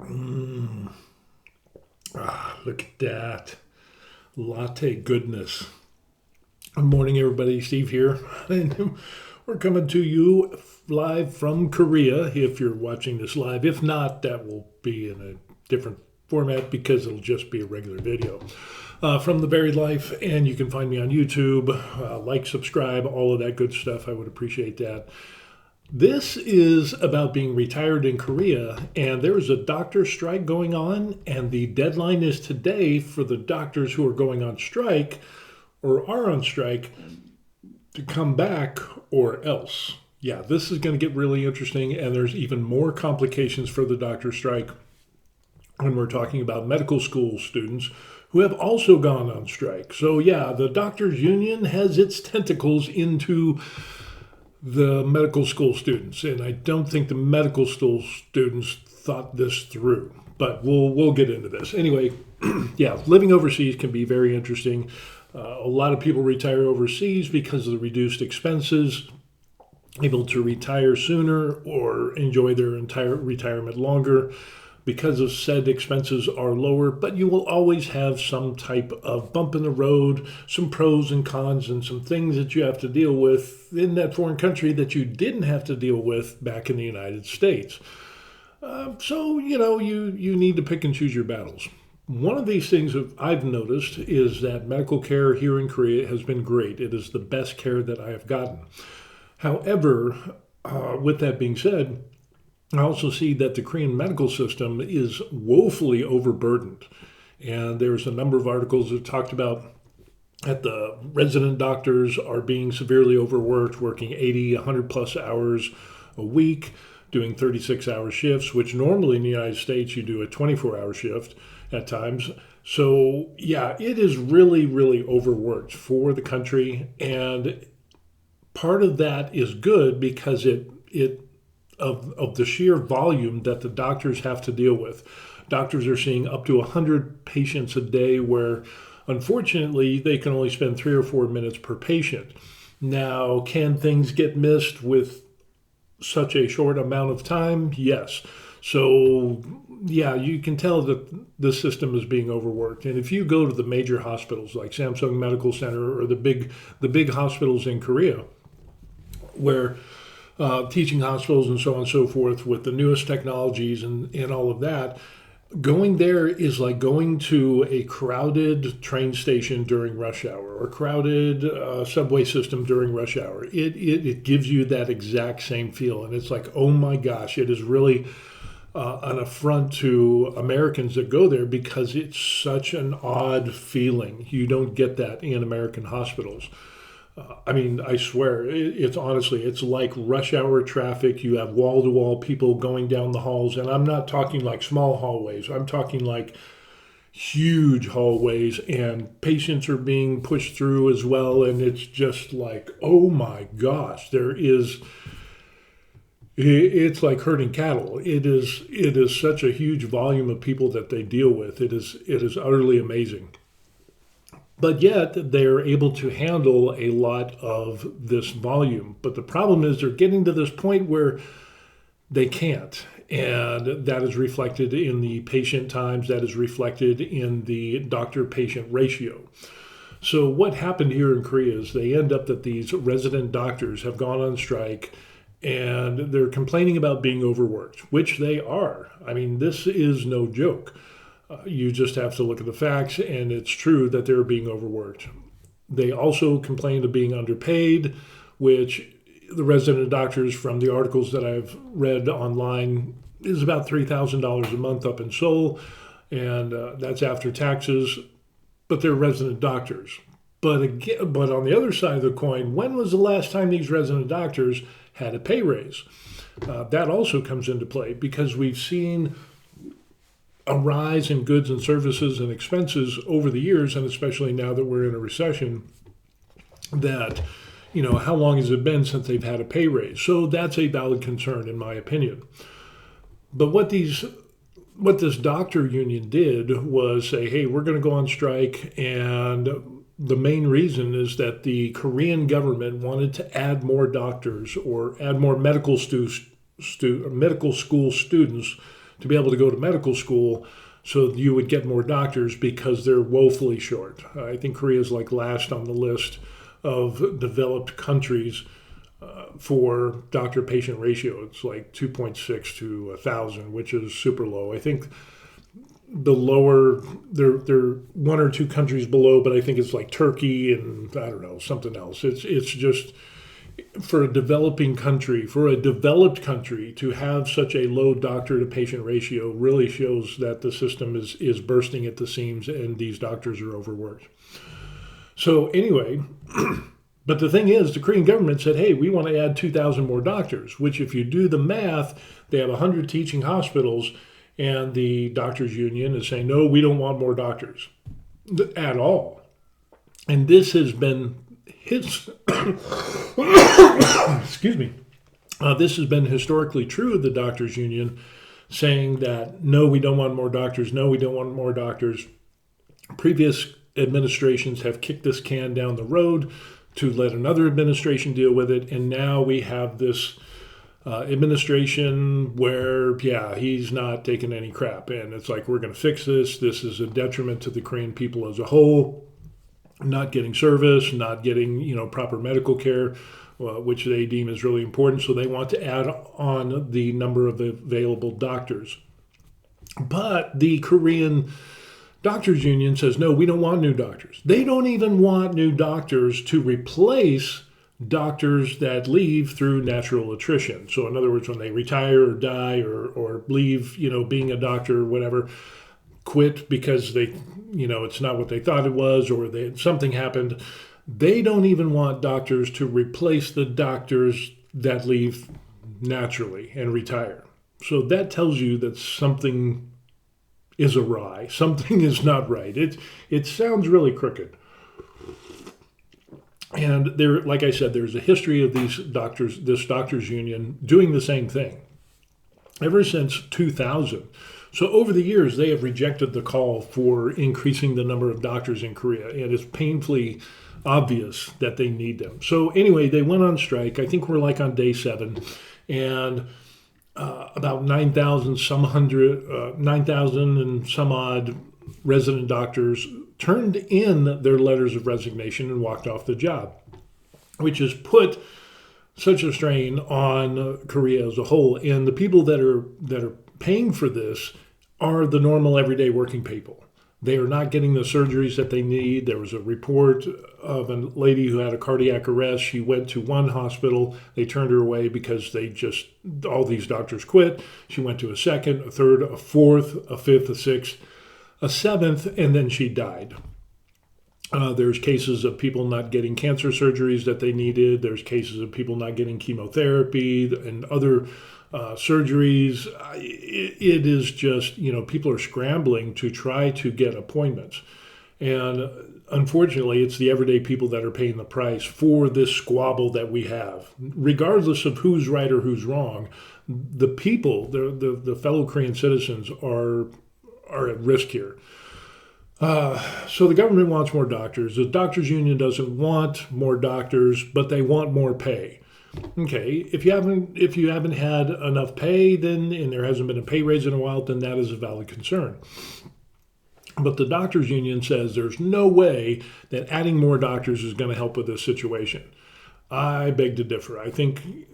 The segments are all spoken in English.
Mm. Look at that. Latte goodness. Good morning, everybody. Steve here. And we're coming to you live from Korea if you're watching this live. If not, that will be in a different format because it'll just be a regular video. From The Buried Life, and you can find me on YouTube. Like, subscribe, all of that good stuff. I would appreciate that. This is about being retired in Korea, and there is a doctor strike going on, and the deadline is today for the doctors who are going on strike or are on strike to come back or else. Yeah, this is going to get really interesting, and there's even more complications for the doctor strike when we're talking about medical school students who have also gone on strike. So, yeah, the doctors' union has its tentacles into the medical school students, and I don't think the medical school students thought this through. But we'll get into this anyway. Yeah, living overseas can be very interesting. A lot of people retire overseas because of the reduced expenses, able to retire sooner or enjoy their entire retirement longer because of said expenses are lower, but you will always have some type of bump in the road, some pros and cons, and some things that you have to deal with in that foreign country that you didn't have to deal with back in the United States. You need to pick and choose your battles. One of these things that I've noticed is that medical care here in Korea has been great. It is the best care that I have gotten. However, with that being said, I also see that the Korean medical system is woefully overburdened. And there's a number of articles that talked about that the resident doctors are being severely overworked, working 80, 100 plus hours a week, doing 36-hour shifts, which normally in the United States you do a 24-hour shift at times. So, yeah, it is really, really overworked for the country. And part of that is good because of the sheer volume that the doctors have to deal with. Doctors are seeing up to 100 patients a day where, unfortunately, they can only spend 3 or 4 minutes per patient. Now, can things get missed with such a short amount of time? Yes. So, yeah, you can tell that the system is being overworked. And if you go to the major hospitals like Samsung Medical Center or the big hospitals in Korea, where teaching hospitals and so on and so forth with the newest technologies and all of that, going there is like going to a crowded train station during rush hour or crowded subway system during rush hour. It gives you that exact same feel. And it's like, oh my gosh, it is really an affront to Americans that go there because it's such an odd feeling. You don't get that in American hospitals. I swear, it's honestly, it's like rush hour traffic. You have wall to wall people going down the halls, and I'm not talking like small hallways. I'm talking like huge hallways, and patients are being pushed through as well. And it's just like, oh my gosh, it's like herding cattle. It is such a huge volume of people that they deal with. It is utterly amazing. But yet they're able to handle a lot of this volume. But the problem is they're getting to this point where they can't. And that is reflected in the patient times, that is reflected in the doctor-patient ratio. So what happened here in Korea is they end up that these resident doctors have gone on strike and they're complaining about being overworked, which they are. This is no joke. You just have to look at the facts, and it's true that they're being overworked. They also complained of being underpaid, which the resident doctors from the articles that I've read online is about $3,000 a month up in Seoul, and that's after taxes, but they're resident doctors. But on the other side of the coin, when was the last time these resident doctors had a pay raise? That also comes into play because we've seen a rise in goods and services and expenses over the years, and especially now that we're in a recession, that, how long has it been since they've had a pay raise? So that's a valid concern in my opinion. But what this doctor union did was say, hey, we're going to go on strike, and the main reason is that the Korean government wanted to add more doctors or add more medical school students to be able to go to medical school so you would get more doctors because they're woefully short. I think Korea is like last on the list of developed countries for doctor-patient ratio. It's like 2.6 to 1,000, which is super low. I think the lower, there are one or two countries below, but I think it's like Turkey and I don't know, something else. It's just for a developing country, for a developed country to have such a low doctor-to-patient ratio really shows that the system is bursting at the seams and these doctors are overworked. So anyway, but the thing is, the Korean government said, hey, we want to add 2,000 more doctors, which if you do the math, they have 100 teaching hospitals, and the doctors union is saying, no, we don't want more doctors at all. And this has been excuse me. This has been historically true of the doctors union, saying that, no, we don't want more doctors. No, we don't want more doctors. Previous administrations have kicked this can down the road to let another administration deal with it. And now we have this administration where, yeah, he's not taking any crap. And it's like, we're going to fix this. This is a detriment to the Korean people as a whole, not getting service, not getting, proper medical care, which they deem is really important. So they want to add on the number of available doctors. But the Korean Doctors Union says, no, we don't want new doctors. They don't even want new doctors to replace doctors that leave through natural attrition. So in other words, when they retire or die or leave, being a doctor or whatever, quit because they, it's not what they thought it was, or something happened. They don't even want doctors to replace the doctors that leave naturally and retire. So that tells you that something is awry. Something is not right. It sounds really crooked. And there, like I said, there's a history of these doctors, this doctors union doing the same thing ever since 2000. So over the years, they have rejected the call for increasing the number of doctors in Korea. And it's painfully obvious that they need them. So anyway, they went on strike. I think we're like on day 7. And about 9,000 and some odd resident doctors turned in their letters of resignation and walked off the job, which has put such a strain on Korea as a whole. And the people that are paying for this are the normal everyday working people. They are not getting the surgeries that they need. There was a report of a lady who had a cardiac arrest. She went to one hospital. They turned her away because all these doctors quit. She went to a second, a third, a fourth, a fifth, a sixth, a seventh, and then she died. There's cases of people not getting cancer surgeries that they needed. There's cases of people not getting chemotherapy and other surgeries. It is just, people are scrambling to try to get appointments. And unfortunately, it's the everyday people that are paying the price for this squabble that we have. Regardless of who's right or who's wrong, the people, the fellow Korean citizens are at risk here. So the government wants more doctors. The doctors union doesn't want more doctors, but they want more pay. Okay, if you haven't had enough pay, then and there hasn't been a pay raise in a while, then that is a valid concern. But the doctors union says there's no way that adding more doctors is going to help with this situation. I beg to differ. I think,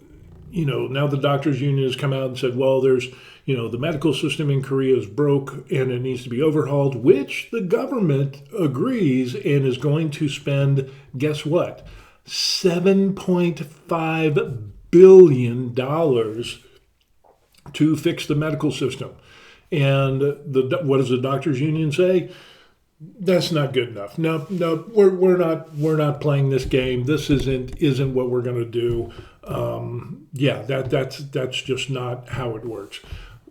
now the doctors union has come out and said, well, there's, the medical system in Korea is broke and it needs to be overhauled, which the government agrees and is going to spend, guess what? $7.5 billion to fix the medical system. And what does the doctors union say? That's not good enough. No, we're not playing this game. This isn't what we're going to do. That's just not how it works.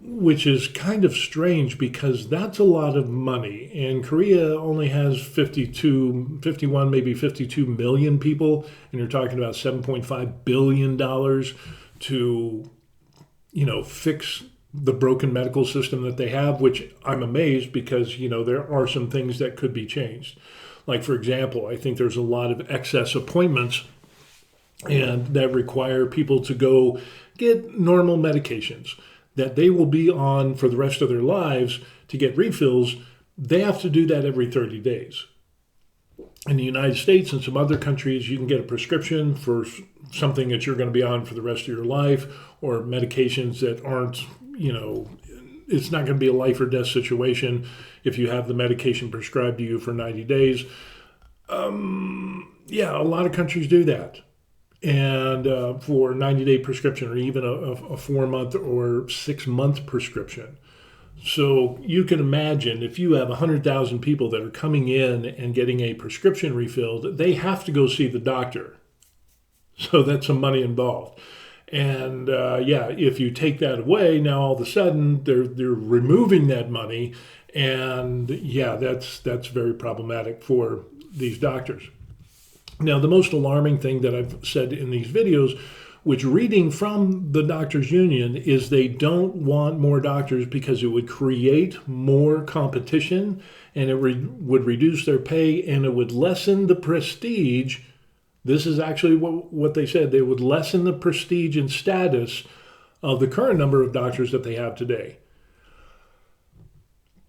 Which is kind of strange because that's a lot of money. And Korea only has 51, maybe 52 million people. And you're talking about $7.5 billion to, fix the broken medical system that they have, which I'm amazed because, there are some things that could be changed. Like, for example, I think there's a lot of excess appointments and that require people to go get normal medications. that they will be on for the rest of their lives to get refills, they have to do that every 30 days. In the United States and some other countries, you can get a prescription for something that you're going to be on for the rest of your life, or medications that aren't, it's not going to be a life or death situation if you have the medication prescribed to you for 90 days. A lot of countries do that. And for a 90-day prescription, or even a 4-month or 6-month prescription. So you can imagine if you have 100,000 people that are coming in and getting a prescription refilled, they have to go see the doctor. So that's some money involved. And if you take that away, now all of a sudden they're removing that money. And that's very problematic for these doctors. Now, the most alarming thing that I've said in these videos, which reading from the doctors union, is they don't want more doctors because it would create more competition, and it would reduce their pay, and it would lessen the prestige. This is actually what they said. They would lessen the prestige and status of the current number of doctors that they have today.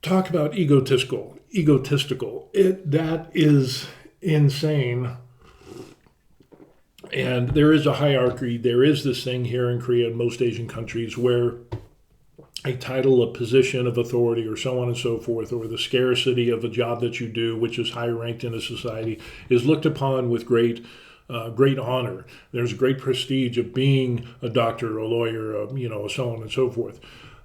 Talk about egotistical. That is insane. And there is a hierarchy. There is this thing here in Korea and most Asian countries where a title, a position of authority, or so on and so forth, or the scarcity of a job that you do, which is high ranked in a society, is looked upon with great honor. There's great prestige of being a doctor, a lawyer, so on and so forth.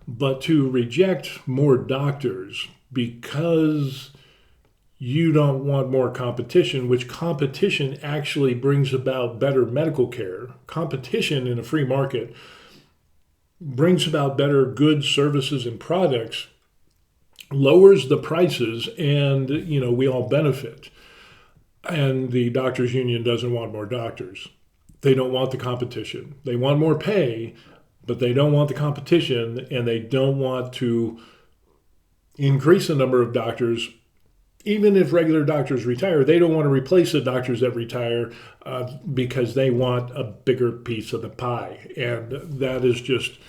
But to reject more doctors because you don't want more competition, which competition actually brings about better medical care. Competition in a free market brings about better goods, services, and products, lowers the prices, and, we all benefit. And the doctors union doesn't want more doctors. They don't want the competition. They want more pay, but they don't want the competition, and they don't want to increase the number of doctors. Even if regular doctors retire, they don't want to replace the doctors that retire because they want a bigger piece of the pie. And that is just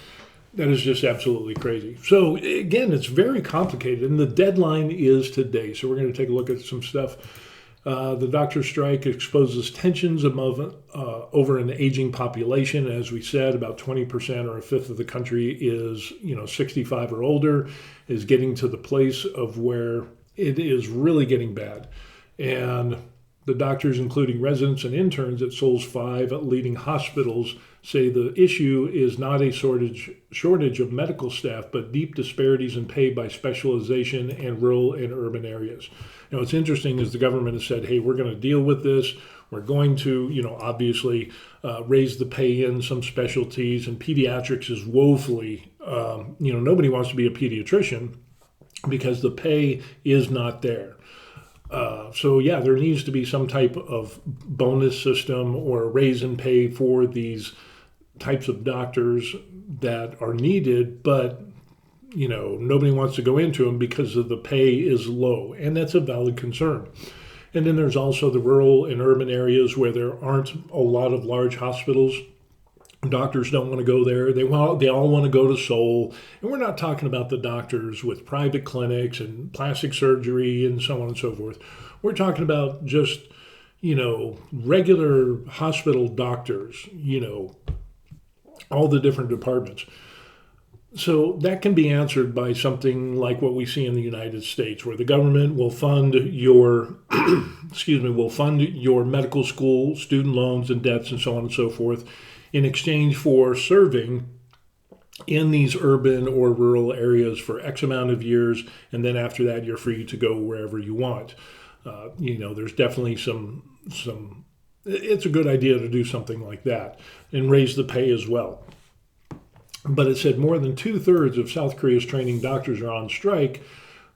absolutely crazy. So again, it's very complicated, and the deadline is today. So we're going to take a look at some stuff. The doctor strike exposes tensions over an aging population. As we said, about 20% or a fifth of the country is 65 or older, is getting to the place of where it is really getting bad. And the doctors, including residents and interns at Seoul's 5 leading hospitals, say the issue is not a shortage of medical staff, but deep disparities in pay by specialization in rural and urban areas. Now, what's interesting is the government has said, hey, we're going to deal with this. We're going to, obviously raise the pay in some specialties, and pediatrics is woefully, nobody wants to be a pediatrician because the pay is not there. There needs to be some type of bonus system or a raise in pay for these types of doctors that are needed, but nobody wants to go into them because of the pay is low, and that's a valid concern. And then there's also the rural and urban areas where there aren't a lot of large hospitals. Doctors don't want to go there. They all want to go to Seoul. And we're not talking about the doctors with private clinics and plastic surgery and so on and so forth. We're talking about just, regular hospital doctors, all the different departments. So that can be answered by something like what we see in the United States, where the government will fund your, your medical school, student loans and debts and so on and so forth, in exchange for serving in these urban or rural areas for X amount of years, and then after that, you're free to go wherever you want. There's definitely some. It's a good idea to do something like that and raise the pay as well. But it said more than 2/3 of South Korea's training doctors are on strike.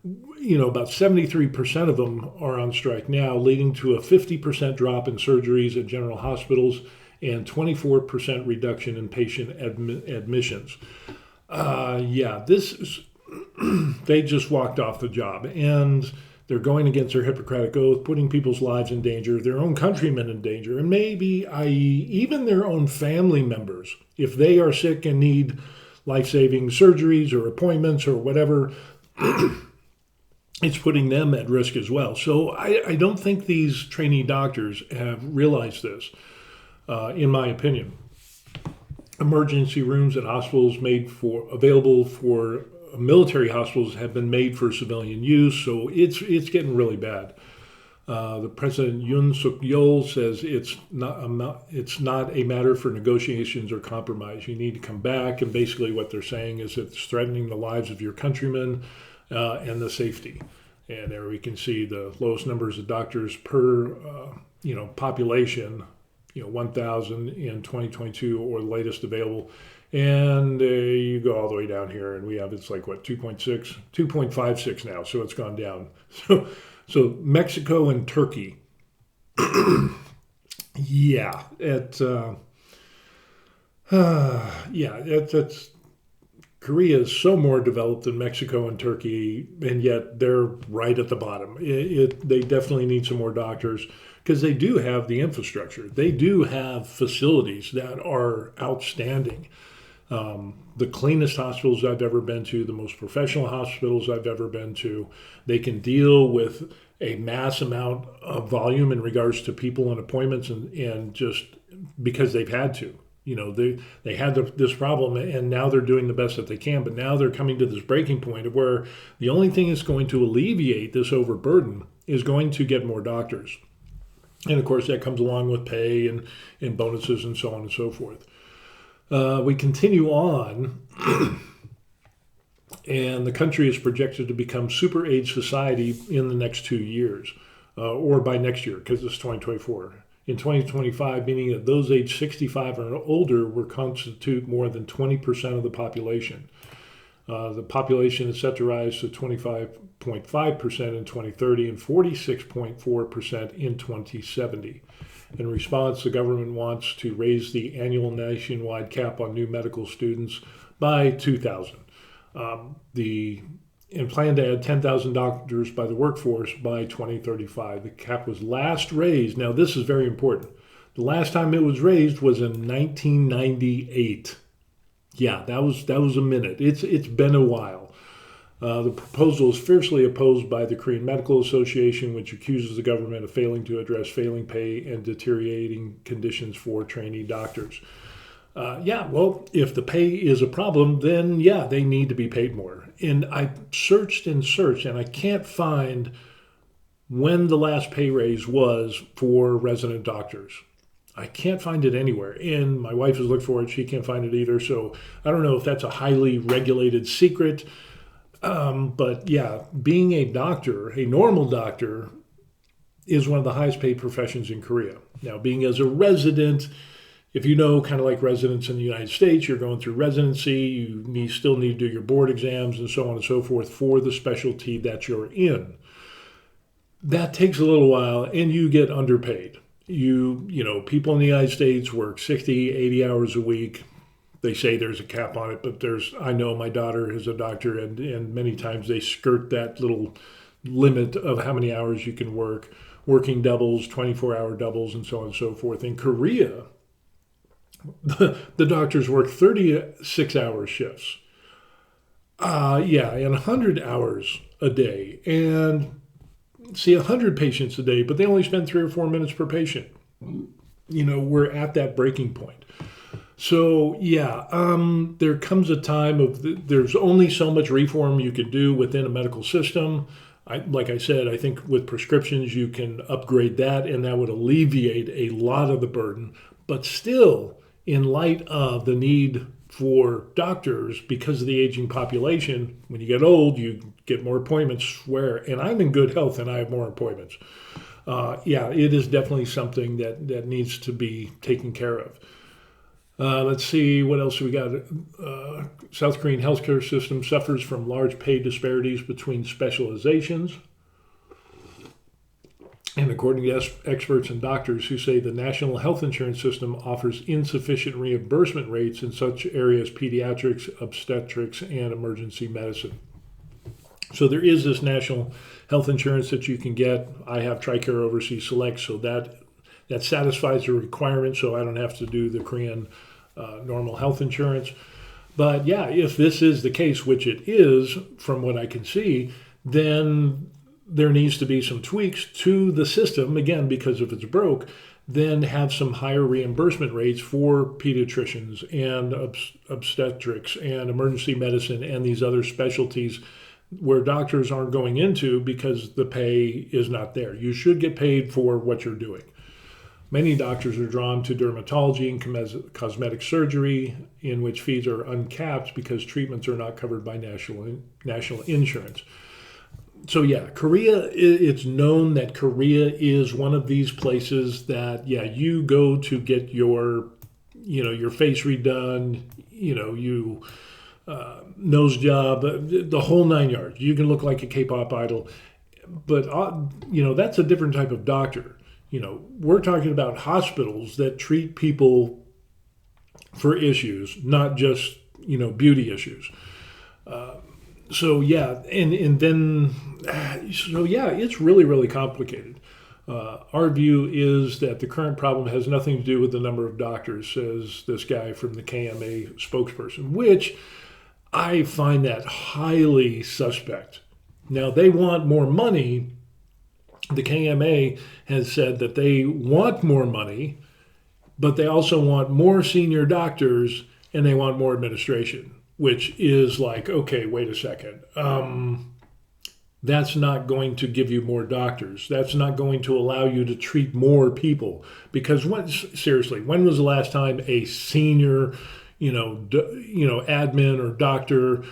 About 73% of them are on strike now, leading to a 50% drop in surgeries at general hospitals and 24% reduction in patient admissions. This is, they just walked off the job, and they're going against their Hippocratic oath, putting people's lives in danger, their own countrymen in danger, and maybe, i.e., even their own family members. If they are sick and need, life-saving surgeries or appointments or whatever, it's putting them at risk as well. So I don't think these trainee doctors have realized this, in my opinion. Emergency rooms at hospitals available for military hospitals have been made for civilian use, so it's getting really bad. The President Yoon Suk Yeol says it's not a matter for negotiations or compromise. You need to come back, and basically what they're saying is it's threatening the lives of your countrymen and the safety. And there we can see the lowest numbers of doctors per population, 1,000 in 2022 or the latest available. And you go all the way down here, and we have it's like 2.56 now, so it's gone down. So Mexico and Turkey, that's Korea is so more developed than Mexico and Turkey, and yet they're right at the bottom. They definitely need some more doctors because they do have the infrastructure. They do have facilities that are outstanding. The cleanest hospitals I've ever been to, the most professional hospitals I've ever been to. They can deal with a mass amount of volume in regards to people and appointments, and just because they've had to. They had this problem, and now they're doing the best that they can, but now they're coming to this breaking point of where the only thing that's going to alleviate this overburden is going to get more doctors. And of course, that comes along with pay and bonuses and so on and so forth. We continue on, and the country is projected to become super age society in the next 2 years, or by next year, because it's 2024. In 2025, meaning that those aged 65 or older will constitute more than 20% of the population. The population is set to rise to 25.5% in 2030 and 46.4% in 2070. In response, the government wants to raise the annual nationwide cap on new medical students by 2,000. And plan to add 10,000 doctors by the workforce by 2035. The cap was last raised. Now, this is very important. The last time it was raised was in 1998. Yeah, that was a minute. It's been a while. The proposal is fiercely opposed by the Korean Medical Association, which accuses the government of failing to address failing pay and deteriorating conditions for trainee doctors. If the pay is a problem, then they need to be paid more. And I searched, and I can't find when the last pay raise was for resident doctors. I can't find it anywhere. And my wife has looked for it. She can't find it either. So I don't know if that's a highly regulated secret. Being a doctor, a normal doctor, is one of the highest paid professions in Korea. Now, being as a resident, if you know, kind of like residents in the United States, you're going through residency, you still need to do your board exams and so on and so forth for the specialty that you're in. That takes a little while, and you get underpaid. People in the United States work 60, 80 hours a week. They say there's a cap on it, but I know my daughter is a doctor, and many times they skirt that little limit of how many hours you can work, working doubles, 24-hour doubles, and so on and so forth. In Korea, the doctors work 36-hour shifts. And 100 hours a day, and see 100 patients a day, but they only spend 3 or 4 minutes per patient. We're at that breaking point. So, there comes a time there's only so much reform you can do within a medical system. Like I said, I think with prescriptions you can upgrade that, and that would alleviate a lot of the burden. But still, in light of the need for doctors because of the aging population, when you get old, you get more appointments. And I'm in good health and I have more appointments. It is definitely something that needs to be taken care of. Let's see, what else we got? South Korean healthcare system suffers from large pay disparities between specializations. And according to experts and doctors who say the national health insurance system offers insufficient reimbursement rates in such areas as pediatrics, obstetrics, and emergency medicine. So there is this national health insurance that you can get. I have TRICARE Overseas Select, so that satisfies the requirement, so I don't have to do the Korean normal health insurance. But yeah, if this is the case, which it is from what I can see, then there needs to be some tweaks to the system, again, because if it's broke, then have some higher reimbursement rates for pediatricians and obstetrics and emergency medicine and these other specialties where doctors aren't going into because the pay is not there. You should get paid for what you're doing. Many doctors are drawn to dermatology and cosmetic surgery, in which fees are uncapped because treatments are not covered by national insurance. So yeah, Korea, it's known that Korea is one of these places that, yeah, you go to get your face redone, nose job, the whole nine yards. You can look like a K-pop idol. But, that's a different type of doctor. We're talking about hospitals that treat people for issues, not just, beauty issues. So yeah, it's really, really complicated. Our view is that the current problem has nothing to do with the number of doctors, says this guy from the KMA spokesperson, which I find that highly suspect. Now, they want more money. The KMA has said that they want more money, but they also want more senior doctors and they want more administration, which is like, okay, wait a second. That's not going to give you more doctors. That's not going to allow you to treat more people. Because when was the last time a senior, admin or doctor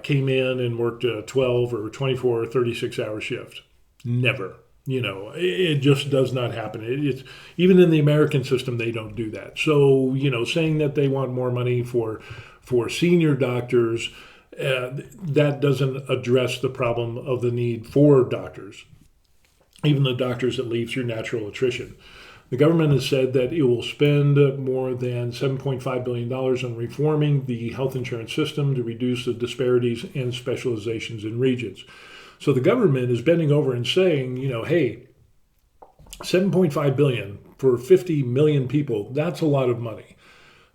came in and worked a 12 or 24 or 36-hour shift? Never. It just does not happen. It's even in the American system, they don't do that. So, saying that they want more money for senior doctors, that doesn't address the problem of the need for doctors, even the doctors that leave through natural attrition. The government has said that it will spend more than $7.5 billion on reforming the health insurance system to reduce the disparities and specializations in regions. So the government is bending over and saying, hey, $7.5 billion for 50 million people, that's a lot of money.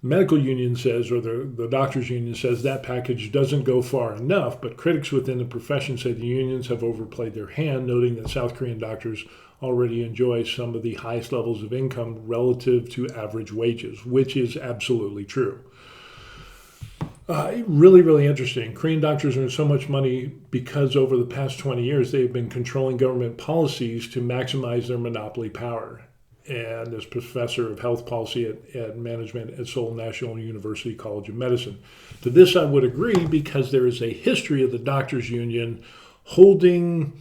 The medical union says, or the doctors union says, that package doesn't go far enough, but critics within the profession say the unions have overplayed their hand, noting that South Korean doctors already enjoy some of the highest levels of income relative to average wages, which is absolutely true. Really, really interesting. Korean doctors earn so much money because over the past 20 years, they've been controlling government policies to maximize their monopoly power. And as professor of health policy at management at Seoul National University College of Medicine. To this, I would agree because there is a history of the doctors union holding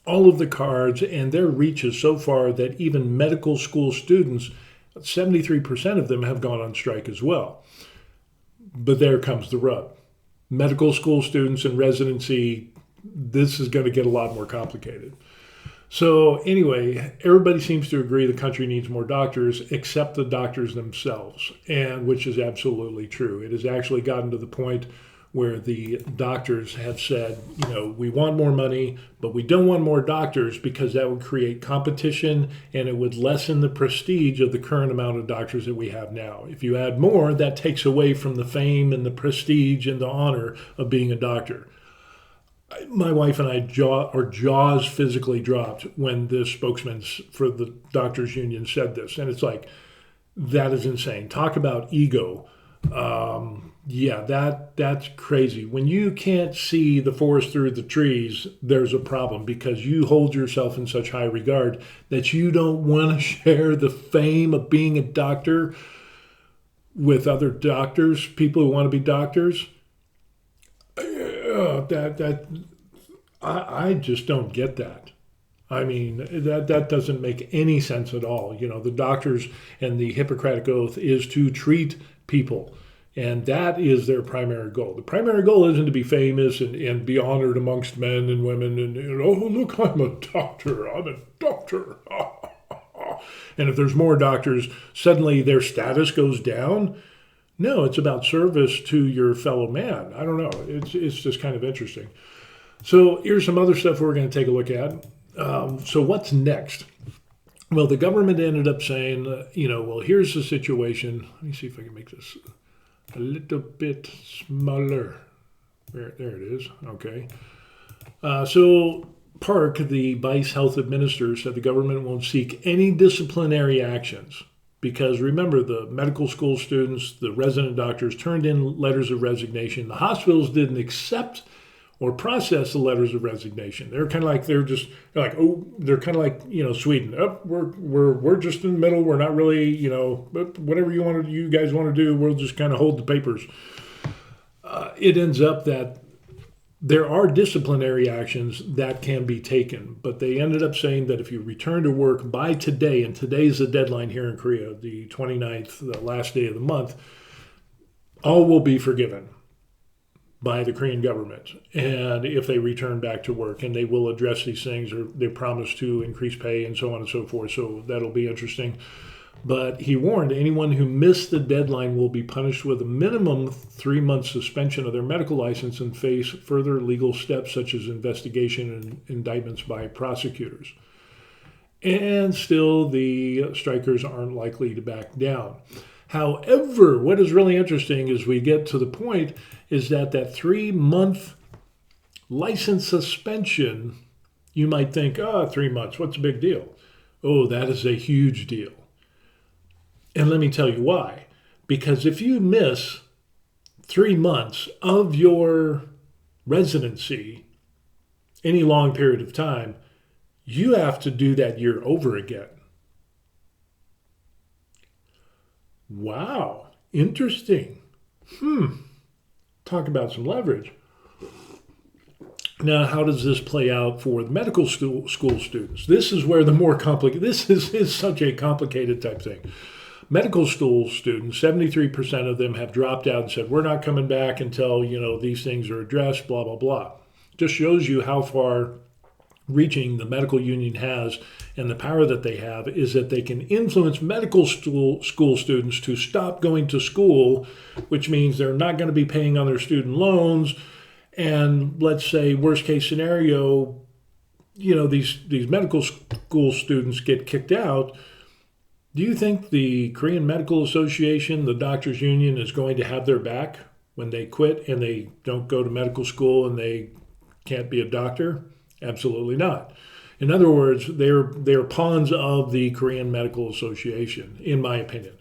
all of the cards, and their reach is so far that even medical school students, 73% of them have gone on strike as well. But there comes the rub. Medical school students in residency, this is going to get a lot more complicated. So anyway, everybody seems to agree the country needs more doctors except the doctors themselves, and which is absolutely true. It has actually gotten to the point where the doctors have said, we want more money, but we don't want more doctors because that would create competition and it would lessen the prestige of the current amount of doctors that we have now. If you add more, that takes away from the fame and the prestige and the honor of being a doctor. My wife and I, our jaws physically dropped when the spokesman for the doctors union said this. And it's like, that is insane. Talk about ego. That's crazy. When you can't see the forest through the trees, there's a problem because you hold yourself in such high regard that you don't want to share the fame of being a doctor with other doctors, people who want to be doctors. I just don't get that. I mean, that doesn't make any sense at all. The doctors and the Hippocratic Oath is to treat people. And that is their primary goal. The primary goal isn't to be famous and be honored amongst men and women and, oh, look, I'm a doctor. And if there's more doctors, suddenly their status goes down. No, it's about service to your fellow man. I don't know. It's just kind of interesting. So here's some other stuff we're going to take a look at. So what's next? Well, the government ended up saying, well, here's the situation. Let me see if I can make this. a little bit smaller. There it is. Okay. So Park, the Vice Health Administrator, said the government won't seek any disciplinary actions because remember, the medical school students, the resident doctors turned in letters of resignation. The hospitals didn't accept or process the letters of resignation. They're kind of like they're kind of like Sweden. Oh, we're just in the middle. We're not really whatever you guys want to do. We'll just kind of hold the papers. It ends up that there are disciplinary actions that can be taken, but they ended up saying that if you return to work by today, and today's the deadline here in Korea, the 29th, the last day of the month, all will be forgiven by the Korean government. And if they return back to work, and they will address these things, or they promise to increase pay and so on and so forth. So that'll be interesting. But he warned anyone who missed the deadline will be punished with a minimum 3-month suspension of their medical license and face further legal steps such as investigation and indictments by prosecutors. And still, the strikers aren't likely to back down. However, what is really interesting is we get to the point is that 3-month license suspension, you might think, 3 months, what's the big deal? Oh, that is a huge deal. And let me tell you why. Because if you miss 3 months of your residency, any long period of time, you have to do that year over again. Wow, interesting. Talk about some leverage. Now, how does this play out for the medical school students? This is where the more complicated, this is such a complicated type thing. Medical school students, 73% of them have dropped out and said, we're not coming back until, these things are addressed, blah, blah, blah. Just shows you how far reaching the medical union has and the power that they have is that they can influence medical school students to stop going to school, which means they're not going to be paying on their student loans. And let's say worst case scenario, these medical school students get kicked out. Do you think the Korean Medical Association, the doctors union, is going to have their back when they quit and they don't go to medical school and they can't be a doctor? Absolutely not. In other words, they're pawns of the Korean Medical Association, in my opinion.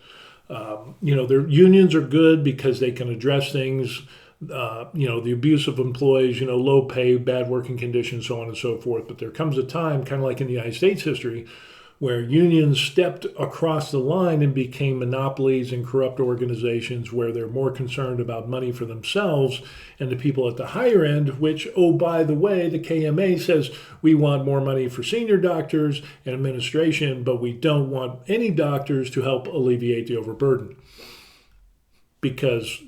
Their unions are good because they can address things, the abuse of employees, low pay, bad working conditions, so on and so forth. But there comes a time, kind of like in the United States history, where unions stepped across the line and became monopolies and corrupt organizations where they're more concerned about money for themselves and the people at the higher end, which, oh, by the way, the KMA says we want more money for senior doctors and administration, but we don't want any doctors to help alleviate the overburden. Because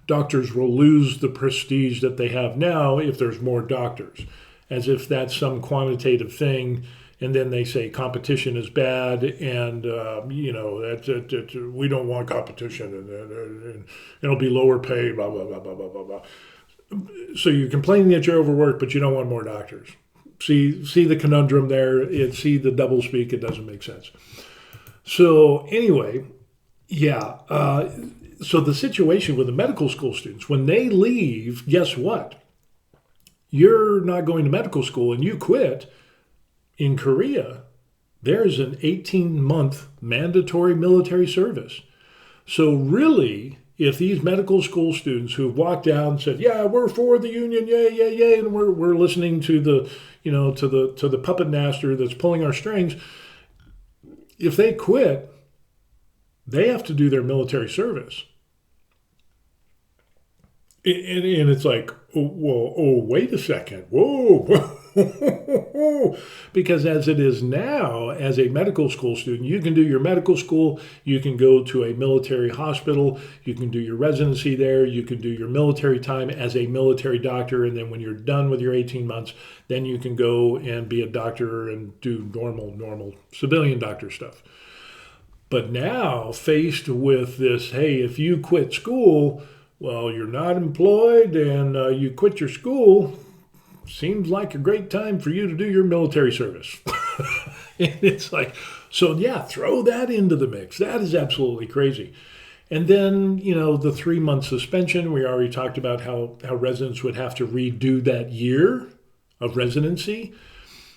doctors will lose the prestige that they have now if there's more doctors, as if that's some quantitative thing. And then they say competition is bad, and we don't want competition, and it'll be lower pay, blah blah blah blah blah blah blah. So you're complaining that you're overworked, but you don't want more doctors. See the conundrum there. See the doublespeak. It doesn't make sense. So anyway, yeah. So the situation with the medical school students, when they leave, guess what? You're not going to medical school, and you quit. In Korea, there's an 18-month mandatory military service. So really, if these medical school students who have walked out and said, "Yeah, we're for the union, yay," and we're listening to the to the puppet master that's pulling our strings, if they quit, they have to do their military service. And it's like, wait a second, whoa. Because as it is now, as a medical school student, you can do your medical school, you can go to a military hospital, you can do your residency there, you can do your military time as a military doctor, and then when you're done with your 18 months, then you can go and be a doctor and do normal civilian doctor stuff. But now, faced with this, hey, if you quit school, well, you're not employed and you quit your school, seems like a great time for you to do your military service. And it's like, so yeah, throw that into the mix. That is absolutely crazy. And then, the 3-month suspension, we already talked about how residents would have to redo that year of residency.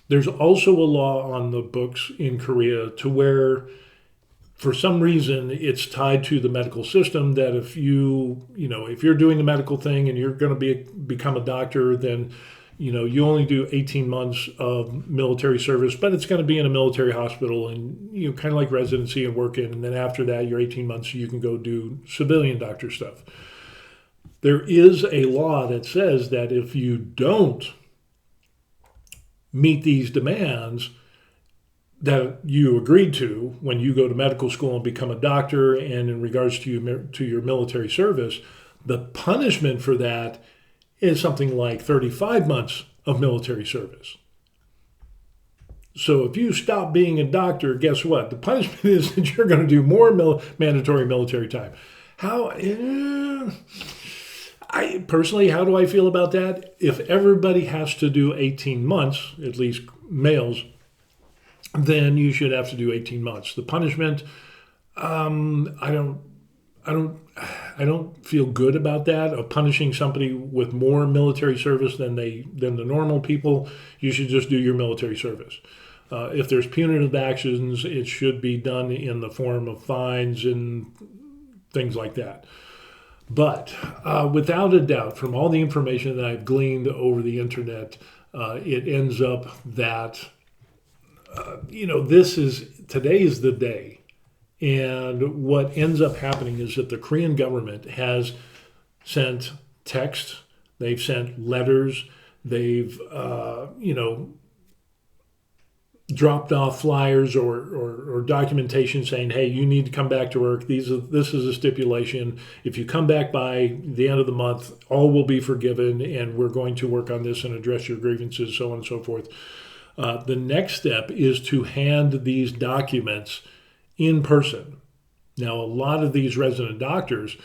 There's also a law on the books in Korea to where, for some reason, it's tied to the medical system that if if you're doing the medical thing and you're going to become a doctor, then you only do 18 months of military service, but it's going to be in a military hospital and kind of like residency and work in. And then after that, your 18 months, you can go do civilian doctor stuff. There is a law that says that if you don't meet these demands that you agreed to when you go to medical school and become a doctor, and in regards to your military service, the punishment for that is something like 35 months of military service. So if you stop being a doctor, guess what? The punishment is that you're going to do more mandatory military time. How do I feel about that? If everybody has to do 18 months, at least males, then you should have to do 18 months. The punishment, I don't feel good about that, of punishing somebody with more military service than the normal people. You should just do your military service. If there's punitive actions, it should be done in the form of fines and things like that. But without a doubt, from all the information that I've gleaned over the internet, it ends up that today is the day. And what ends up happening is that the Korean government has sent texts, they've sent letters, they've dropped off flyers or documentation saying, hey, you need to come back to work. This is a stipulation. If you come back by the end of the month, all will be forgiven, and we're going to work on this and address your grievances, so on and so forth. The next step is to hand these documents in person. Now, a lot of these resident doctors,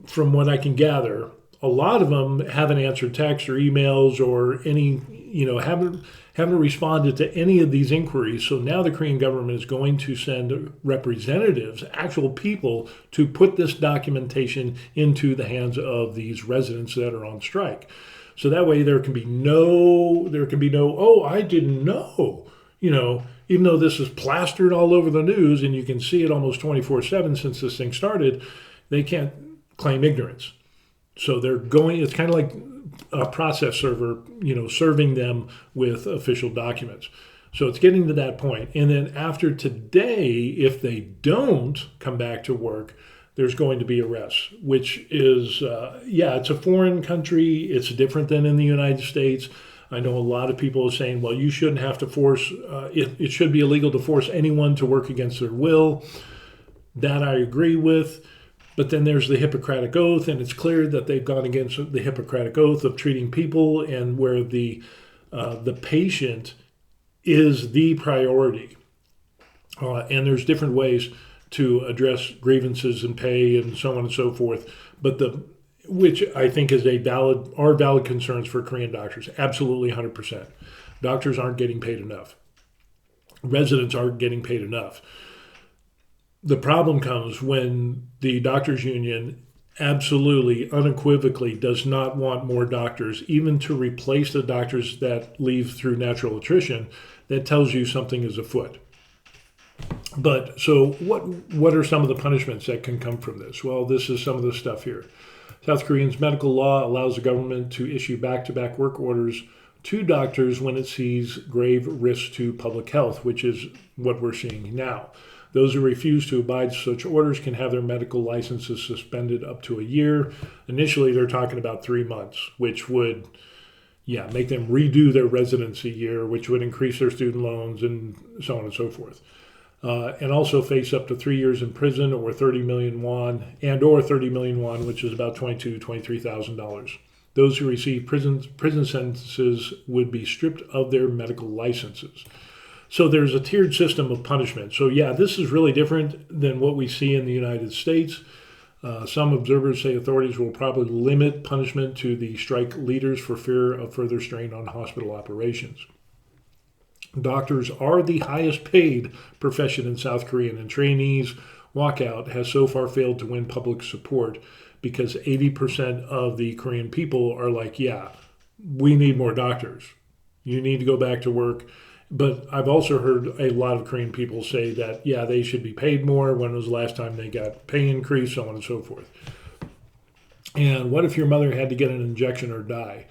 from what I can gather, a lot of them haven't answered texts or emails or haven't responded to any of these inquiries. So now the Korean government is going to send representatives, actual people, to put this documentation into the hands of these residents that are on strike. So that way there can be no, oh, I didn't know, even though this is plastered all over the news and you can see it almost 24/7 since this thing started, they can't claim ignorance. So it's kind of like a process server, serving them with official documents. So it's getting to that point. And then after today, if they don't come back to work, there's going to be arrests, which is, it's a foreign country. It's different than in the United States. I know a lot of people are saying, well, you shouldn't have to force, it should be illegal to force anyone to work against their will. That I agree with. But then there's the Hippocratic Oath, and it's clear that they've gone against the Hippocratic Oath of treating people, and where the patient is the priority. And there's different ways to address grievances and pay and so on and so forth. But which I think is valid concerns for Korean doctors. Absolutely 100%. Doctors aren't getting paid enough. Residents aren't getting paid enough. The problem comes when the doctors union absolutely, unequivocally does not want more doctors, even to replace the doctors that leave through natural attrition. That tells you something is afoot. But so what are some of the punishments that can come from this? Well, this is some of the stuff here. South Korean's medical law allows the government to issue back-to-back work orders to doctors when it sees grave risks to public health, which is what we're seeing now. Those who refuse to abide such orders can have their medical licenses suspended up to a year. Initially, they're talking about 3 months, which would, make them redo their residency year, which would increase their student loans and so on and so forth. And also face up to 3 years in prison or 30 million won, which is about $23,000. Those who receive prison sentences would be stripped of their medical licenses. So there's a tiered system of punishment. So this is really different than what we see in the United States. Some observers say authorities will probably limit punishment to the strike leaders for fear of further strain on hospital operations. Doctors are the highest paid profession in South Korea, and trainees walkout has so far failed to win public support because 80% of the Korean people are like, yeah, we need more doctors. You need to go back to work. But I've also heard a lot of Korean people say that, yeah, they should be paid more. When was the last time they got pay increase, so on and so forth. And what if your mother had to get an injection or die?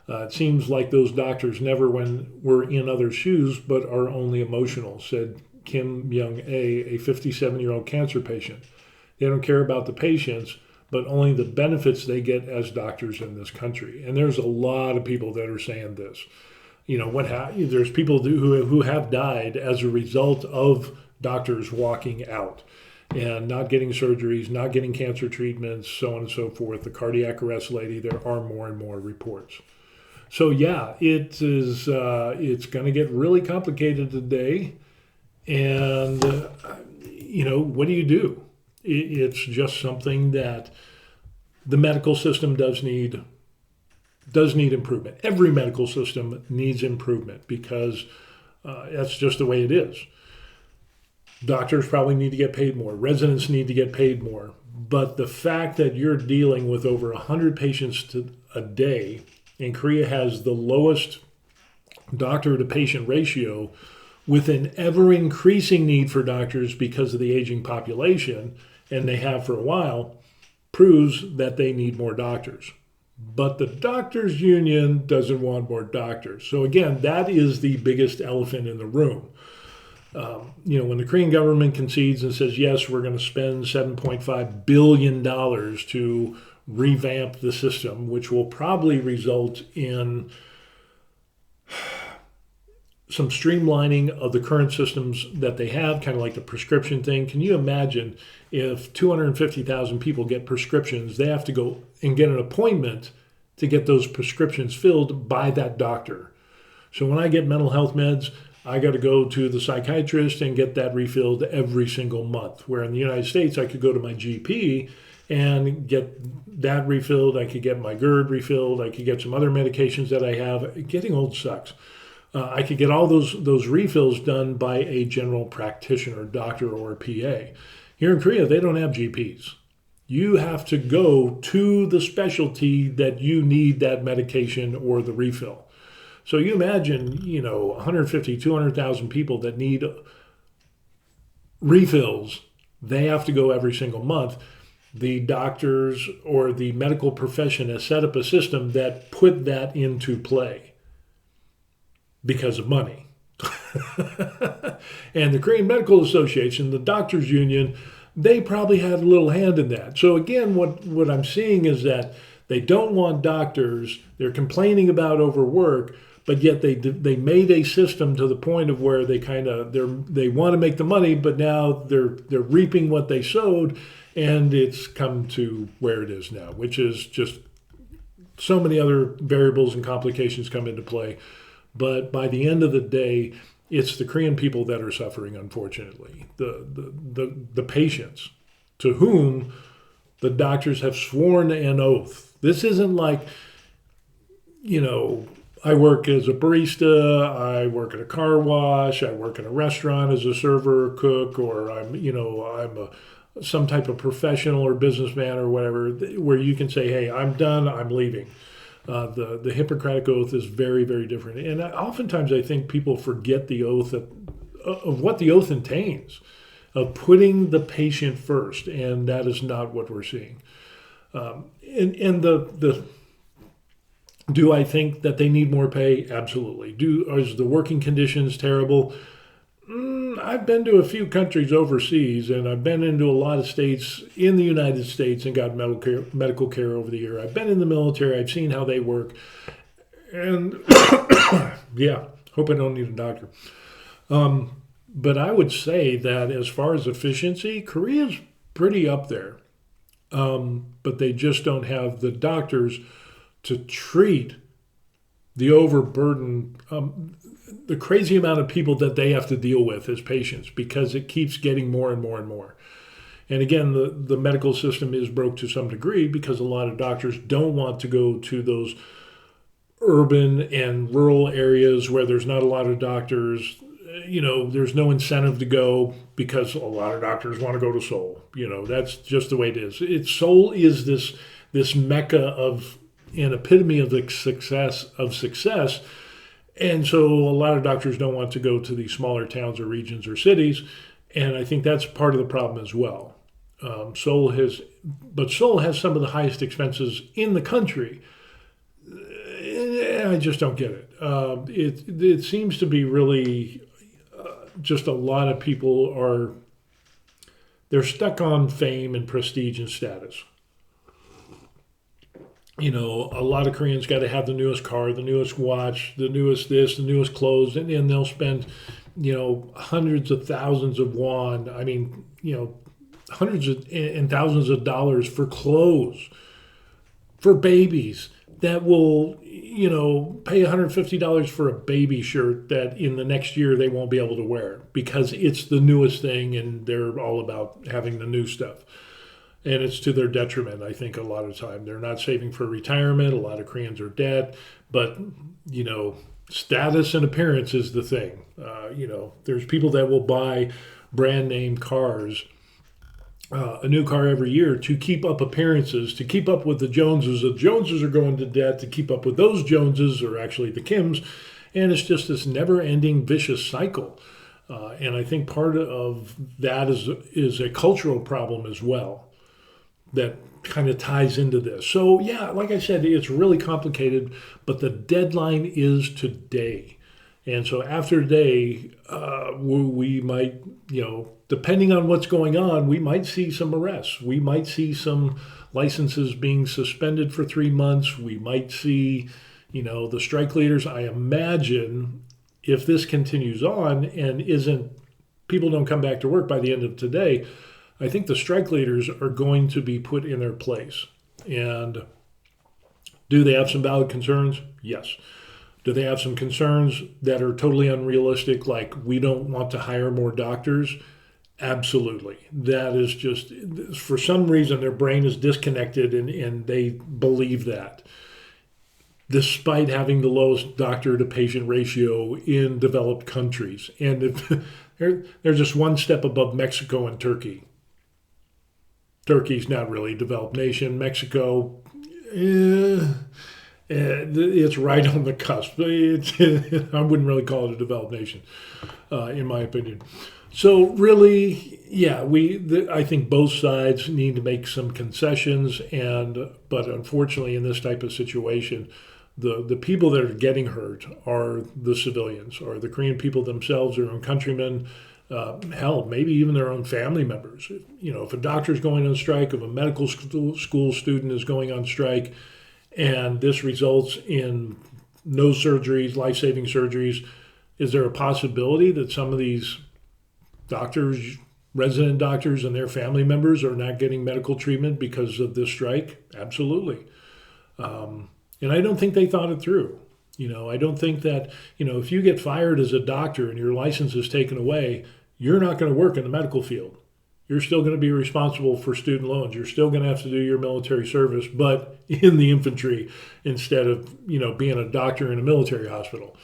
It seems like those doctors never were in others' shoes, but are only emotional, said Kim Young-ae, a 57-year-old cancer patient. They don't care about the patients, but only the benefits they get as doctors in this country. And there's a lot of people that are saying this. You know, there's people who have died as a result of doctors walking out and not getting surgeries, not getting cancer treatments, so on and so forth. The cardiac arrest lady, there are more and more reports. So yeah, it's going to get really complicated today. And, what do you do? It's just something that the medical system does need improvement. Every medical system needs improvement because that's just the way it is. Doctors probably need to get paid more. Residents need to get paid more. But the fact that you're dealing with over 100 patients a day, and Korea has the lowest doctor-to-patient ratio with an ever-increasing need for doctors because of the aging population, and they have for a while, proves that they need more doctors. But the doctors' union doesn't want more doctors. So again, that is the biggest elephant in the room. When the Korean government concedes and says, yes, we're going to spend $7.5 billion to revamp the system, which will probably result in some streamlining of the current systems that they have, kind of like the prescription thing. Can you imagine if 250,000 people get prescriptions, they have to go and get an appointment to get those prescriptions filled by that doctor. So when I get mental health meds, I got to go to the psychiatrist and get that refilled every single month. Where in the United States, I could go to my GP and get that refilled. I could get my GERD refilled. I could get some other medications that I have. Getting old sucks. I could get all those refills done by a general practitioner, doctor, or PA. Here in Korea, they don't have GPs. You have to go to the specialty that you need that medication or the refill. So you imagine, 150, 200,000 people that need refills, they have to go every single month. The doctors or the medical profession has set up a system that put that into play because of money. And the Korean Medical Association, the doctors union, they probably had a little hand in that. So again, what I'm seeing is that they don't want doctors. They're complaining about overwork, but yet they made a system to the point of where they want to make the money, but now they're reaping what they sowed, and it's come to where it is now, which is just so many other variables and complications come into play. But by the end of the day, it's the Korean people that are suffering, unfortunately. The patients to whom the doctors have sworn an oath. This isn't like, I work as a barista, I work at a car wash, I work in a restaurant as a server or cook, or I'm some type of professional or businessman or whatever, where you can say, hey, I'm done, I'm leaving. The Hippocratic Oath is very, very different. And oftentimes I think people forget the oath of what the oath entails, of putting the patient first, and that is not what we're seeing. Do I think that they need more pay? Absolutely. Is the working conditions terrible? I've been to a few countries overseas, and I've been into a lot of states in the United States and got medical care over the year. I've been in the military. I've seen how they work. And yeah, hope I don't need a doctor. But I would say that as far as efficiency, Korea's pretty up there. But they just don't have the doctors to treat the overburden, the crazy amount of people that they have to deal with as patients, because it keeps getting more and more and more. And again, the medical system is broke to some degree because a lot of doctors don't want to go to those urban and rural areas where there's not a lot of doctors. there's no incentive to go because a lot of doctors want to go to Seoul. That's just the way it is. Seoul is this mecca of an epitome of the success. And so a lot of doctors don't want to go to these smaller towns or regions or cities. And I think that's part of the problem as well. Seoul has some of the highest expenses in the country. I just don't get it. It seems to be really just a lot of people they're stuck on fame and prestige and status. A lot of Koreans got to have the newest car, the newest watch, the newest this, the newest clothes, and they'll spend, hundreds of thousands of won. I mean, hundreds and thousands of dollars for clothes for babies that will, pay $150 for a baby shirt that in the next year they won't be able to wear because it's the newest thing and they're all about having the new stuff. And it's to their detriment, I think, a lot of the time. They're not saving for retirement. A lot of Koreans are dead. But, status and appearance is the thing. There's people that will buy brand name cars, a new car every year to keep up appearances, to keep up with the Joneses. The Joneses are going to debt to keep up with those Joneses, or actually the Kims. And it's just this never-ending vicious cycle. And I think part of that is a cultural problem as well that kind of ties into this. So, yeah, like I said, it's really complicated, but the deadline is today. And so after today, we might, depending on what's going on, we might see some arrests. We might see some licenses being suspended for 3 months. We might see, the strike leaders. I imagine if this continues on and people don't come back to work by the end of today, I think the strike leaders are going to be put in their place. And do they have some valid concerns? Yes. Do they have some concerns that are totally unrealistic, like we don't want to hire more doctors? Absolutely. That is just, for some reason, their brain is disconnected and they believe that, despite having the lowest doctor-to-patient ratio in developed countries. And if they're just one step above Mexico and Turkey. Turkey's not really a developed nation. Mexico, it's right on the cusp. I wouldn't really call it a developed nation, in my opinion. So really, yeah, I think both sides need to make some concessions, but unfortunately, in this type of situation, the people that are getting hurt are the civilians, or the Korean people themselves, their own countrymen. Hell, maybe even their own family members. If a doctor's going on strike, if a medical school student is going on strike, and this results in no surgeries, life-saving surgeries, is there a possibility that some of these doctors, resident doctors, and their family members are not getting medical treatment because of this strike? Absolutely. And I don't think they thought it through. I don't think that, if you get fired as a doctor and your license is taken away, you're not going to work in the medical field. You're still going to be responsible for student loans. You're still going to have to do your military service, but in the infantry instead of, being a doctor in a military hospital.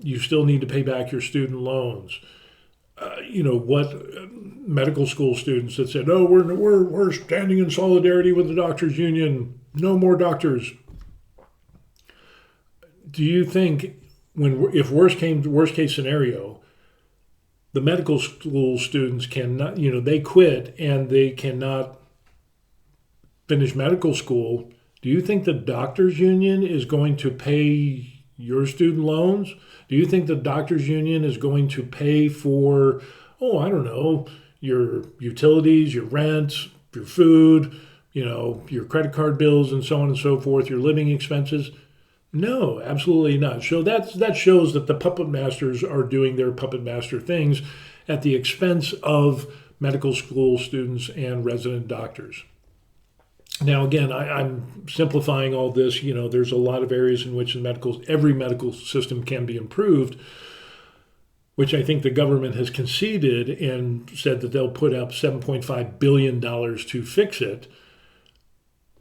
You still need to pay back your student loans. What medical school students that said, "Oh, we're standing in solidarity with the doctors' union. No more doctors." Do you think if worst case scenario, the medical school students cannot, they quit and they cannot finish medical school? Do you think the doctors' union is going to pay your student loans? Do you think the doctors' union is going to pay for, I don't know, your utilities, your rent, your food, your credit card bills and so on and so forth, your living expenses? No, absolutely not. So that shows that the puppet masters are doing their puppet master things at the expense of medical school students and resident doctors. Now, again, I'm simplifying all this. There's a lot of areas in which every medical system can be improved, which I think the government has conceded and said that they'll put up $7.5 billion to fix it.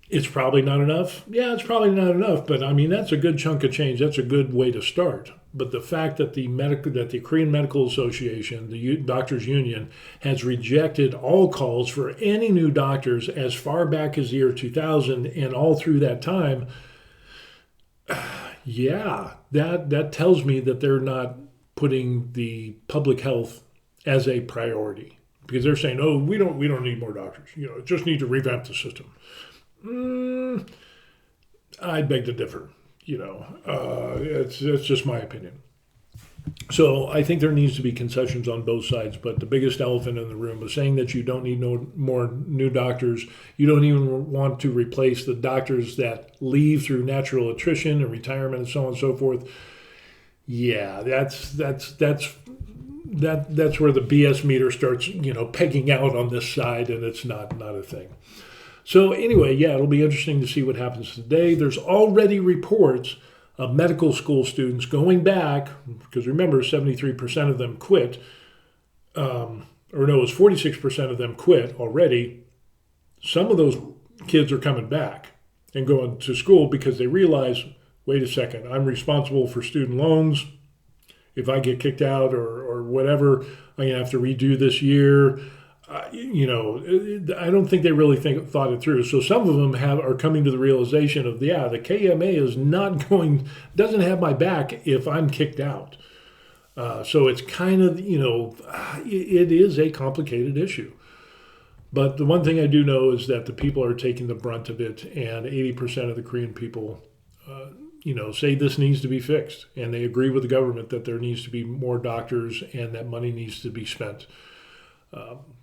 It's probably not enough. Yeah, it's probably not enough, but I mean, that's a good chunk of change. That's a good way to start. But the fact that the Korean Medical Association, the doctors union, has rejected all calls for any new doctors as far back as the year 2000 and all through that time, yeah, that tells me that they're not putting the public health as a priority, because they're saying, oh, we don't need more doctors. Just need to revamp the system. I beg to differ. It's just my opinion. So I think there needs to be concessions on both sides, but the biggest elephant in the room is saying that you don't need no more new doctors. You don't even want to replace the doctors that leave through natural attrition and retirement and so on and so forth. Yeah, that's where the BS meter starts, pegging out on this side, and it's not a thing. So anyway, yeah, it'll be interesting to see what happens today. There's already reports of medical school students going back, because remember, 73% of them quit, it was 46% of them quit already. Some of those kids are coming back and going to school because they realize, wait a second, I'm responsible for student loans. If I get kicked out or whatever, I'm going to have to redo this year. I don't think they really thought it through. So some of them are coming to the realization of, the KMA doesn't have my back if I'm kicked out. So it's kind of, it is a complicated issue. But the one thing I do know is that the people are taking the brunt of it, and 80% of the Korean people, say this needs to be fixed. And they agree with the government that there needs to be more doctors and that money needs to be spent.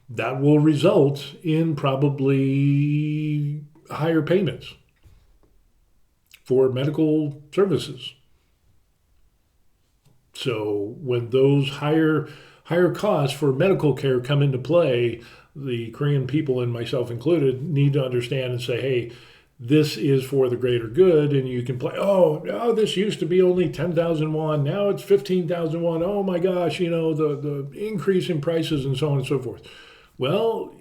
That will result in probably higher payments for medical services. So when those higher costs for medical care come into play, the Korean people, and myself included, need to understand and say, hey, this is for the greater good, and you can play, oh, this used to be only 10,000 won, now it's 15,000 won, oh my gosh, the increase in prices and so on and so forth. Well,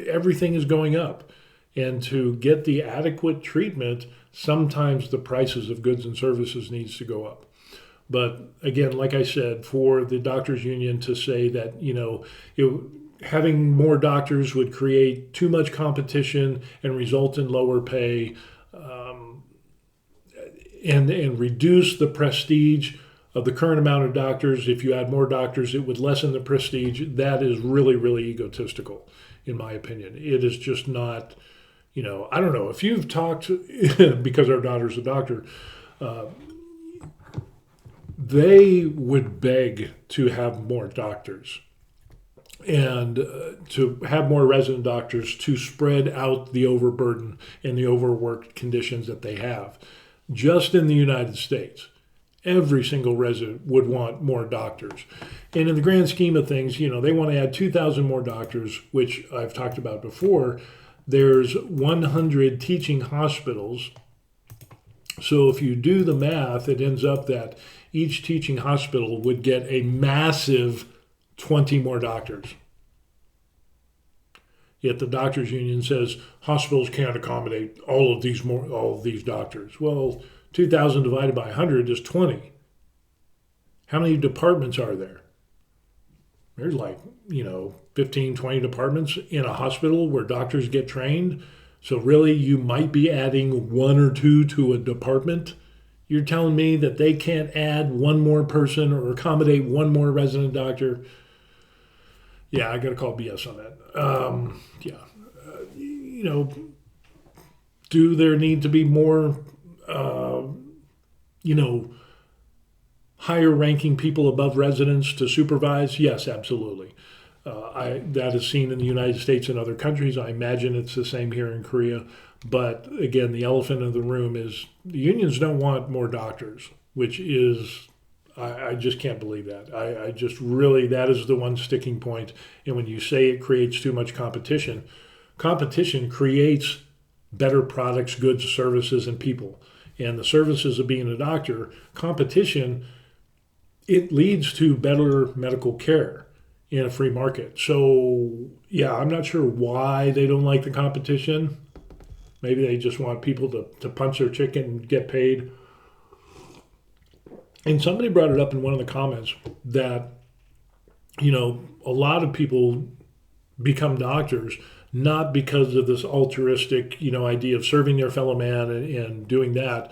everything is going up. And to get the adequate treatment, sometimes the prices of goods and services needs to go up. But again, like I said, for the doctors union to say that, having more doctors would create too much competition and result in lower pay, and reduce the prestige of the current amount of doctors. If you add more doctors, it would lessen the prestige. That is really, really egotistical, in my opinion. It is just not, I don't know. If you've talked, because our daughter's a doctor, they would beg to have more doctors and to have more resident doctors to spread out the overburden and the overworked conditions that they have. Just in the United States, every single resident would want more doctors. And in the grand scheme of things, they want to add 2,000 more doctors, which I've talked about before. There's 100 teaching hospitals. So if you do the math, it ends up that each teaching hospital would get a massive 20 more doctors. Yet the doctors union says hospitals can't accommodate all of these doctors. Well, 2,000 divided by 100 is 20. How many departments are there? There's 15, 20 departments in a hospital where doctors get trained. So really, you might be adding one or two to a department. You're telling me that they can't add one more person or accommodate one more resident doctor? Yeah, I got to call BS on that. Do there need to be more, higher ranking people above residents to supervise? Yes, absolutely. That is seen in the United States and other countries. I imagine it's the same here in Korea. But again, the elephant in the room is the unions don't want more doctors, which is, I just can't believe that. I just really, that is the one sticking point. And when you say it creates too much competition creates better products, goods, services, and people. And the services of being a doctor, competition, it leads to better medical care in a free market. So, yeah, I'm not sure why they don't like the competition. Maybe they just want people to punch their chicken and get paid. And somebody brought it up in one of the comments that, a lot of people become doctors not because of this altruistic, idea of serving their fellow man and doing that,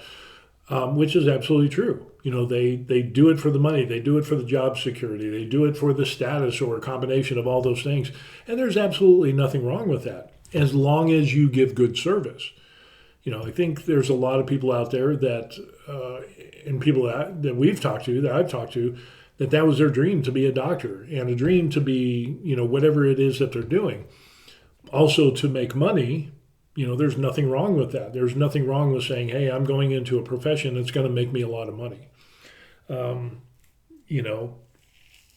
which is absolutely true. They do it for the money, they do it for the job security, they do it for the status or a combination of all those things. And there's absolutely nothing wrong with that as long as you give good service. I think there's a lot of people out there that, and people that we've talked to, that I've talked to, that was their dream to be a doctor and a dream to be, whatever it is that they're doing. Also to make money, there's nothing wrong with that. There's nothing wrong with saying, hey, I'm going into a profession that's going to make me a lot of money.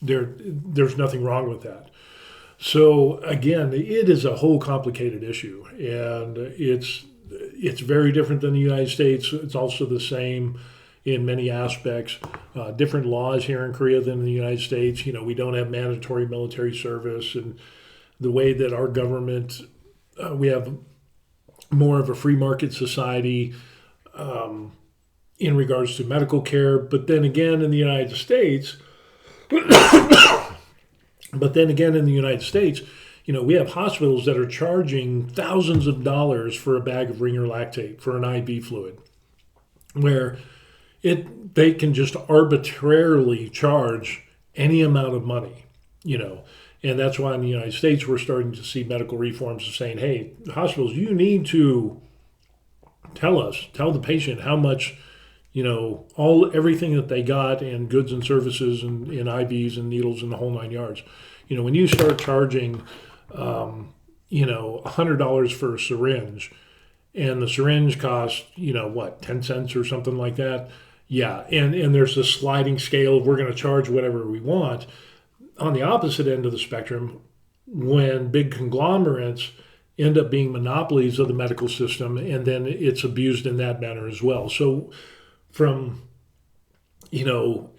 There's nothing wrong with that. So again, it is a whole complicated issue, and it's very different than the United States. It's also the same in many aspects. Different laws here in Korea than in the United States. We don't have mandatory military service, and the way that our government, we have more of a free market society in regards to medical care. But then again, in the United States, we have hospitals that are charging thousands of dollars for a bag of Ringer lactate, for an IV fluid, where they can just arbitrarily charge any amount of money, And that's why in the United States, we're starting to see medical reforms of saying, hey, hospitals, you need to tell the patient how much, everything that they got and goods and services and IVs and needles and the whole nine yards. When you start charging, $100 for a syringe, and the syringe costs, 10 cents or something like that. Yeah. And there's a sliding scale of we're going to charge whatever we want. On the opposite end of the spectrum, when big conglomerates end up being monopolies of the medical system, and then it's abused in that manner as well. So from,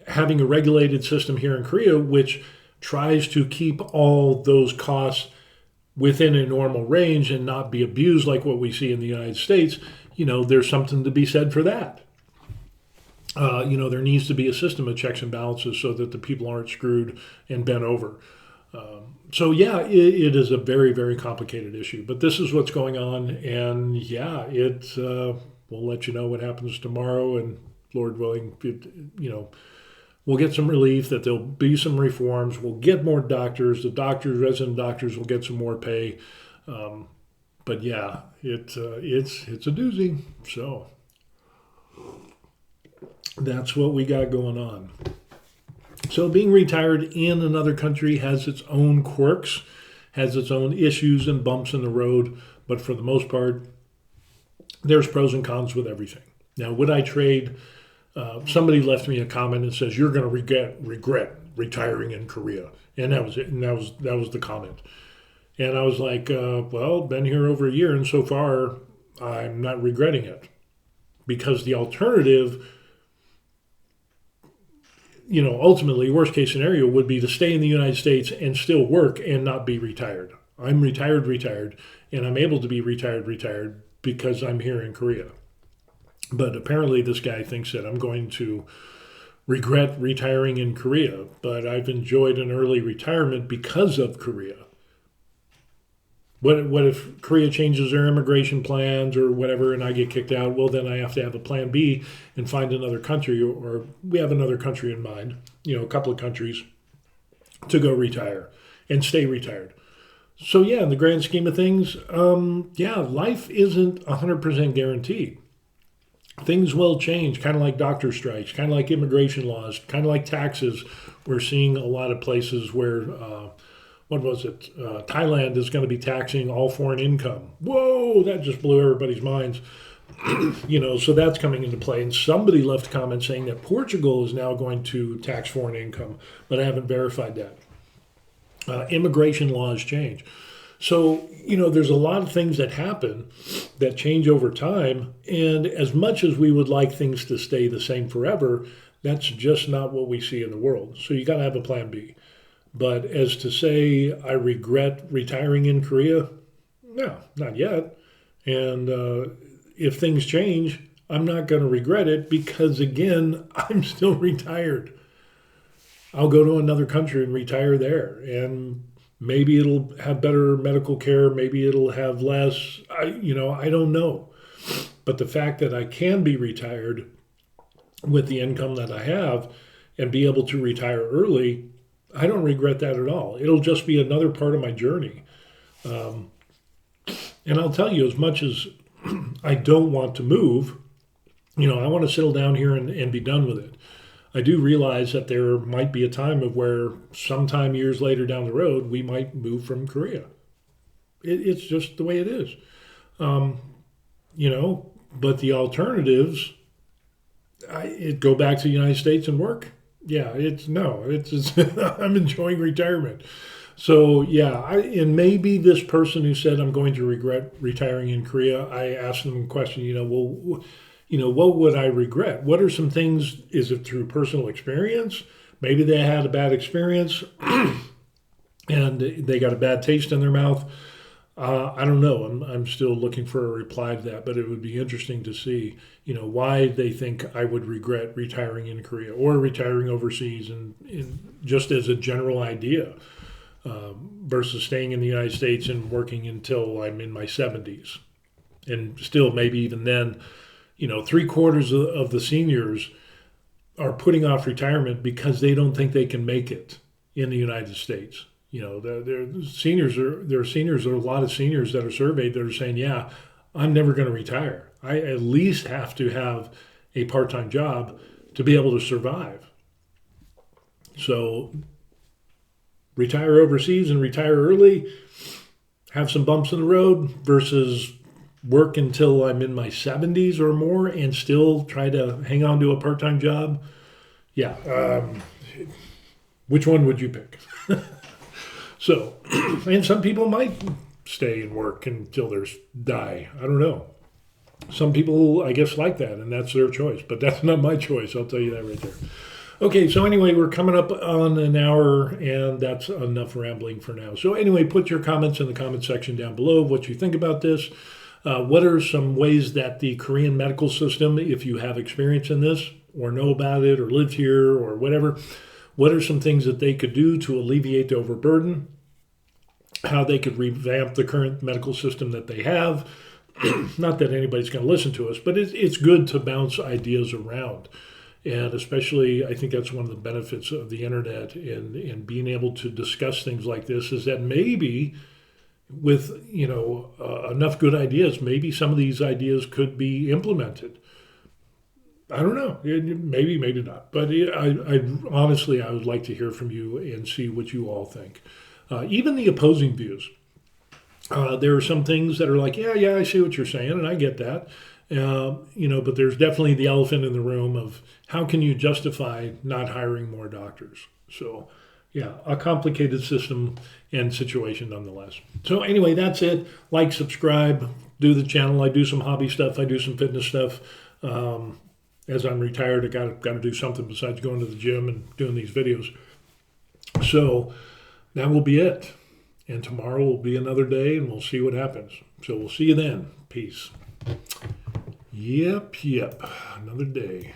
having a regulated system here in Korea, which tries to keep all those costs within a normal range and not be abused like what we see in the United States, there's something to be said for that. There needs to be a system of checks and balances so that the people aren't screwed and bent over. It is a very, very complicated issue. But this is what's going on, and we'll let you know what happens tomorrow. And Lord willing, we'll get some relief. That there'll be some reforms. We'll get more doctors. The resident doctors will get some more pay. It's a doozy. So that's what we got going on. So being retired in another country has its own quirks, has its own issues and bumps in the road, but for the most part, there's pros and cons with everything. Now, would I trade? Somebody left me a comment and says, you're going to regret retiring in Korea. And that was it. And that was the comment. And I was like, been here over a year, and so far, I'm not regretting it. Because the alternative, ultimately, worst case scenario would be to stay in the United States and still work and not be retired. I'm retired, and I'm able to be retired because I'm here in Korea. But apparently this guy thinks that I'm going to regret retiring in Korea, but I've enjoyed an early retirement because of Korea. What if Korea changes their immigration plans or whatever and I get kicked out? Well, then I have to have a plan B and find another country, or we have another country in mind, a couple of countries to go retire and stay retired. So in the grand scheme of things, life isn't 100% guaranteed. Things will change, kind of like doctor strikes, kind of like immigration laws, kind of like taxes. We're seeing a lot of places where Thailand is going to be taxing all foreign income. Whoa, that just blew everybody's minds. So that's coming into play. And somebody left a comment saying that Portugal is now going to tax foreign income, but I haven't verified that. Immigration laws change. So, there's a lot of things that happen that change over time. And as much as we would like things to stay the same forever, that's just not what we see in the world. So you got to have a plan B. But as to say, I regret retiring in Korea, no, not yet. And if things change, I'm not going to regret it because, again, I'm still retired. I'll go to another country and retire there. And maybe it'll have better medical care. Maybe it'll have less. I don't know. But the fact that I can be retired with the income that I have and be able to retire early, I don't regret that at all. It'll just be another part of my journey. And I'll tell you, as much as I don't want to move, I want to settle down here and be done with it. I do realize that there might be a time of where sometime years later down the road, we might move from Korea. It's just the way it is. But the alternatives, go back to the United States and work. Yeah, it's I'm enjoying retirement. So yeah, and maybe this person who said I'm going to regret retiring in Korea, I asked them a question. What would I regret? What are some things? Is it through personal experience? Maybe they had a bad experience and they got a bad taste in their mouth. I don't know. I'm still looking for a reply to that, but it would be interesting to see, why they think I would regret retiring in Korea or retiring overseas, and just as a general idea, versus staying in the United States and working until I'm in my 70s, and still maybe even then, 3/4 of the seniors are putting off retirement because they don't think they can make it in the United States. There are a lot of seniors that are surveyed that are saying, yeah, I'm never going to retire. I at least have to have a part-time job to be able to survive. So retire overseas and retire early, have some bumps in the road versus work until I'm in my 70s or more and still try to hang on to a part-time job. Yeah. Which one would you pick? So, and some people might stay and work until they die. I don't know. Some people, I guess, like that, and that's their choice. But that's not my choice. I'll tell you that right there. Okay, so anyway, we're coming up on an hour, and that's enough rambling for now. So anyway, put your comments in the comment section down below of what you think about this. What are some ways that the Korean medical system, if you have experience in this or know about it or lived here or whatever, what are some things that they could do to alleviate the overburden? How they could revamp the current medical system that they have. Not that anybody's going to listen to us, but it's good to bounce ideas around. And especially, I think that's one of the benefits of the internet and being able to discuss things like this is that maybe with, enough good ideas, maybe some of these ideas could be implemented. I don't know. Maybe, maybe not. But honestly, I would like to hear from you and see what you all think. Even the opposing views. There are some things that are like, yeah, I see what you're saying, and I get that. But there's definitely the elephant in the room of how can you justify not hiring more doctors? So, yeah, a complicated system and situation nonetheless. So anyway, that's it. Like, subscribe, do the channel. I do some hobby stuff. I do some fitness stuff. As I'm retired, I got to do something besides going to the gym and doing these videos. So that will be it. And tomorrow will be another day, and we'll see what happens. So we'll see you then. Peace. Yep. Another day.